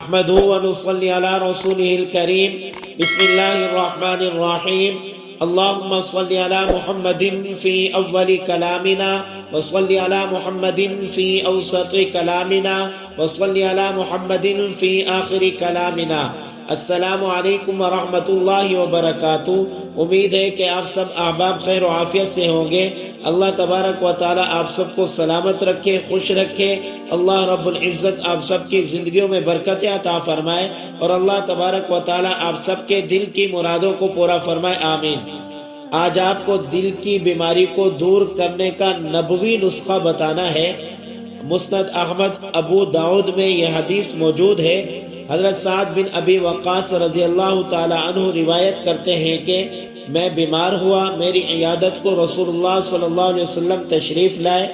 نحمده ونصلي على رسوله الكريم بسم الله الرحمن الرحيم اللهم صل على محمد في أول كلامنا وصل على محمد في أوسط كلامنا وصل على محمد في آخر كلامنا السلام علیکم ورحمۃ اللہ وبرکاتہ۔ امید ہے کہ آپ سب احباب خیر و عافیت سے ہوں گے۔ اللہ تبارک و تعالی آپ سب کو سلامت رکھے، خوش رکھے۔ اللہ رب العزت آپ سب کی زندگیوں میں برکت عطا فرمائے اور اللہ تبارک و تعالی آپ سب کے دل کی مرادوں کو پورا فرمائے، آمین۔ آج آپ کو دل کی بیماری کو دور کرنے کا نبوی نسخہ بتانا ہے۔ مسند احمد ابو داؤد میں یہ حدیث موجود ہے۔ حضرت سعد بن ابی وقاص رضی اللہ تعالی عنہ روایت کرتے ہیں کہ میں بیمار ہوا، میری عیادت کو رسول اللہ صلی اللہ علیہ وسلم تشریف لائے۔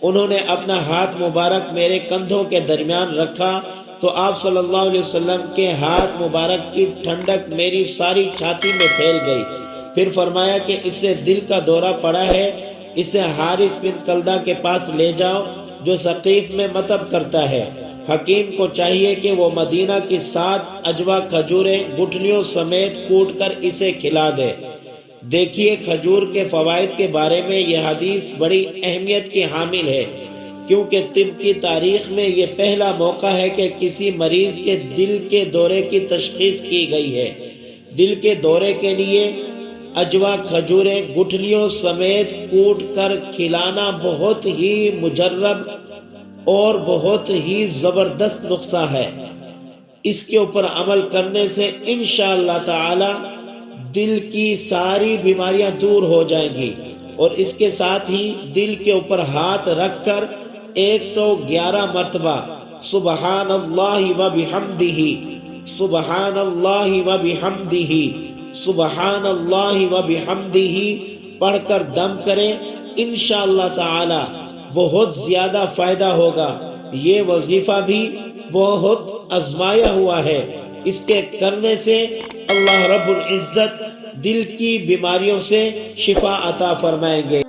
انہوں نے اپنا ہاتھ مبارک میرے کندھوں کے درمیان رکھا تو آپ صلی اللہ علیہ وسلم کے ہاتھ مبارک کی ٹھنڈک میری ساری چھاتی میں پھیل گئی۔ پھر فرمایا کہ اس سے دل کا دورہ پڑا ہے، اسے حارث بن کلدہ کے پاس لے جاؤ جو ثقیف میں مطب کرتا ہے۔ حکیم کو چاہیے کہ وہ مدینہ کی 7 عجوا کھجوریں گٹھلیوں سمیت کوٹ کر اسے کھلا دے۔ دیکھیے کھجور کے فوائد کے بارے میں یہ حدیث بڑی اہمیت کی حامل ہے، کیونکہ طب کی تاریخ میں یہ پہلا موقع ہے کہ کسی مریض کے دل کے دورے کی تشخیص کی گئی ہے۔ دل کے دورے کے لیے عجوا کھجوریں گٹھلیوں سمیت کوٹ کر کھلانا بہت ہی مجرب اور بہت ہی زبردست نسخہ ہے۔ اس کے اوپر عمل کرنے سے انشاءاللہ تعالی دل کی ساری بیماریاں دور ہو جائیں گی۔ اور اس کے ساتھ ہی دل کے اوپر ہاتھ رکھ کر 111 مرتبہ سبحان اللہ و بحمدہ سبحان اللہ و بحمدہ سبحان اللہ و بحمدہ پڑھ کر دم کریں، انشاءاللہ تعالی بہت زیادہ فائدہ ہوگا۔ یہ وظیفہ بھی بہت آزمایا ہوا ہے، اس کے کرنے سے اللہ رب العزت دل کی بیماریوں سے شفا عطا فرمائیں گے۔